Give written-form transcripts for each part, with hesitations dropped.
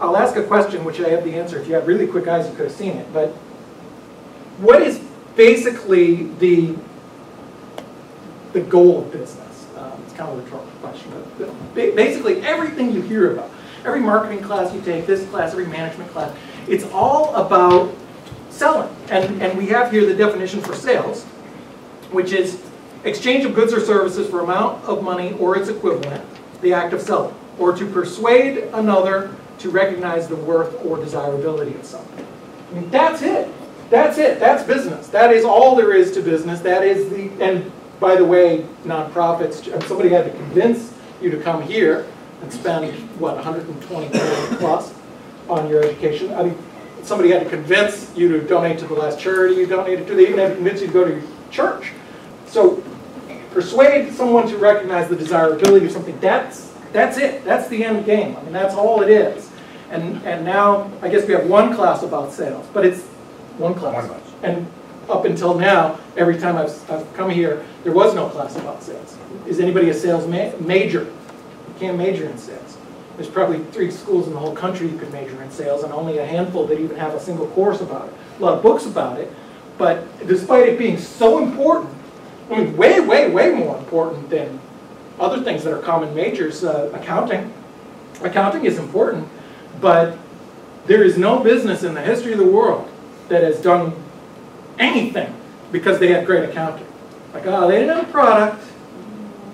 I'll ask a question, which I have the answer. If you had really quick eyes, you could have seen it. But what is basically the goal of business? It's kind of a rhetorical question. But basically, everything you hear about, every marketing class you take, this class, every management class, it's all about selling. And we have here the definition for sales, which is exchange of goods or services for amount of money or its equivalent, the act of selling, or to persuade another to recognize the worth or desirability of something. I mean, that's it. That's it. That's business. That is all there is to business. That is the, and by the way, nonprofits, somebody had to convince you to come here and spend, what, $120 million plus on your education. I mean, somebody had to convince you to donate to the last charity you donated to. They even had to convince you to go to your church. So persuade someone to recognize the desirability of something, that's it. That's the end game. I mean, that's all it is. And now, I guess we have one class about sales, but it's one class. And up until now, every time I've come here, there was no class about sales. Is anybody a sales major? You can't major in sales. There's probably 3 schools in the whole country you could major in sales, and only a handful that even have a single course about it. A lot of books about it, but despite it being so important, I mean, way, way, way more important than other things that are common majors, accounting. Accounting is important, but there is no business in the history of the world that has done anything because they had great accounting. Like, oh, they didn't have a product,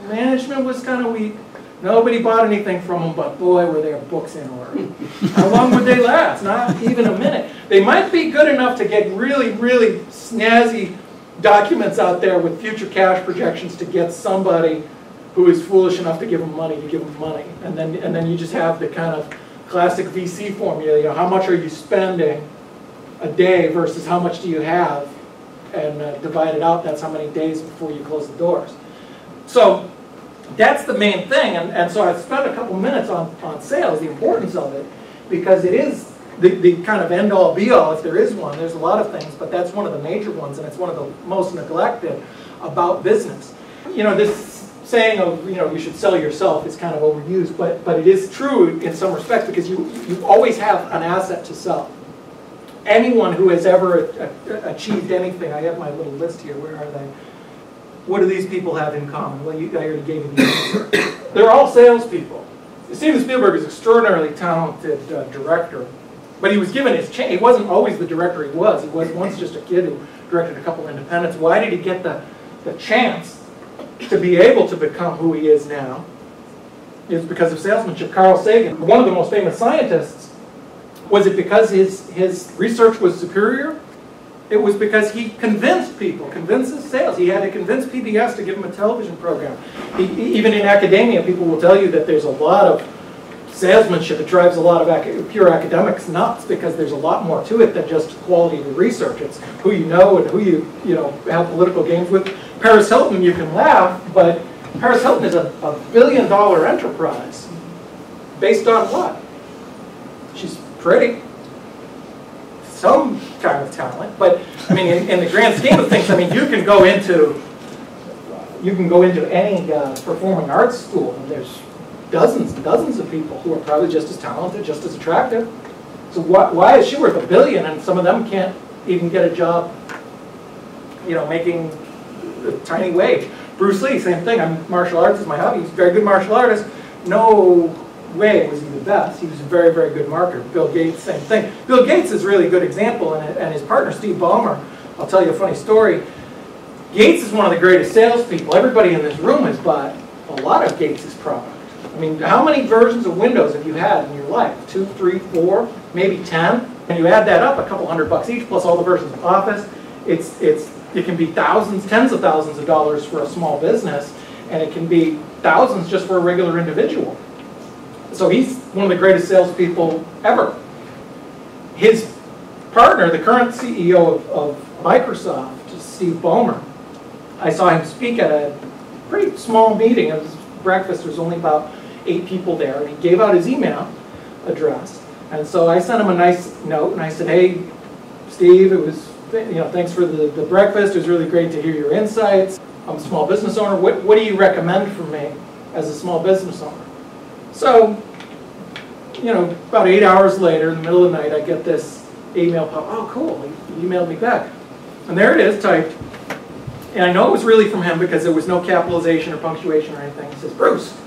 management was kind of weak, nobody bought anything from them, but boy, were their books in order. How long would they last? Not even a minute. They might be good enough to get really, really snazzy documents out there with future cash projections to get somebody who is foolish enough to give them money to give them money. And then you just have the kind of classic VC formula, you know, how much are you spending a day versus how much do you have, and divide it out, that's how many days before you close the doors. So that's the main thing, and so I spent a couple minutes on sales, the importance of it, because it is the kind of end-all be-all, if there is one. There's a lot of things, but that's one of the major ones, and it's one of the most neglected about business. You know, this saying of, you know, you should sell yourself is kind of overused, but it is true in some respects, because you always have an asset to sell. Anyone who has ever achieved anything, I have my little list here, where are they? What do these people have in common? Well, I already gave you the answer. They're all salespeople. Steven Spielberg is an extraordinarily talented director, but he was given his chance. He wasn't always the director he was. He was once just a kid who directed a couple independents. Why did he get the chance to be able to become who he is now? It's because of salesmanship. Carl Sagan, one of the most famous scientists, was it because his research was superior? It was because he convinced people, convinces sales. He had to convince PBS to give him a television program. Even in academia, people will tell you that there's a lot of salesmanship. It drives a lot of pure academics nuts, because there's a lot more to it than just quality of the research. It's who you know and who you know have political games with. Paris Hilton, you can laugh, but Paris Hilton is a $1 billion enterprise. Based on what? She's pretty. Some kind of talent, but I mean, in the grand scheme of things, I mean, you can go into any performing arts school, and there's dozens and dozens of people who are probably just as talented, just as attractive. So why is she worth $1 billion, and some of them can't even get a job, you know, making a tiny wage? Bruce Lee, same thing. Martial arts is my hobby. He's a very good martial artist. No way was he the best. He was a very, very good marketer. Bill Gates, same thing. Bill Gates is a really good example, and his partner, Steve Ballmer, I'll tell you a funny story. Gates is one of the greatest salespeople. Everybody in this room has bought a lot of Gates' product. I mean, how many versions of Windows have you had in your life? 2, 3, 4, maybe 10? And you add that up, a couple $100 each, plus all the versions of Office. It can be thousands, tens of thousands of dollars for a small business, and it can be thousands just for a regular individual. So he's one of the greatest salespeople ever. His partner, the current CEO of Microsoft, Steve Ballmer, I saw him speak at a pretty small meeting. It was breakfast. There was only about 8 people there, and he gave out his email address. And so I sent him a nice note, and I said, "Hey, Steve, it was, you know, thanks for the breakfast. It was really great to hear your insights. I'm a small business owner. What do you recommend for me as a small business owner?" So you know, about 8 hours later, in the middle of the night, I get this email pop. Oh, cool, he emailed me back. And there it is, typed. And I know it was really from him because there was no capitalization or punctuation or anything. He says, Bruce,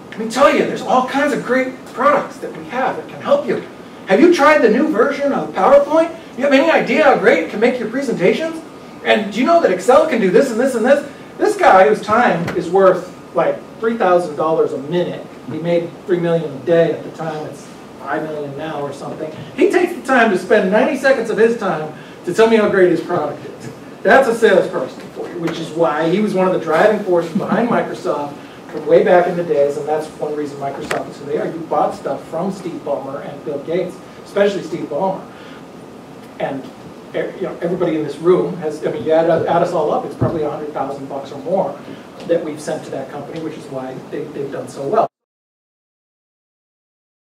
let me tell you, there's all kinds of great products that we have that can help you. Have you tried the new version of PowerPoint? You have any idea how great it can make your presentations? And do you know that Excel can do this and this and this? This guy, whose time is worth like $3,000 a minute, he made $3 million a day at the time, it's $5 million now or something. He takes the time to spend 90 seconds of his time to tell me how great his product is. That's a salesperson for you, which is why he was one of the driving forces behind Microsoft from way back in the days, and that's one reason Microsoft is who they are. You bought stuff from Steve Ballmer and Bill Gates, especially Steve Ballmer. And you know, everybody in this room has, I mean, you add us all up, it's probably $100,000 or more that we've sent to that company, which is why they've done so well.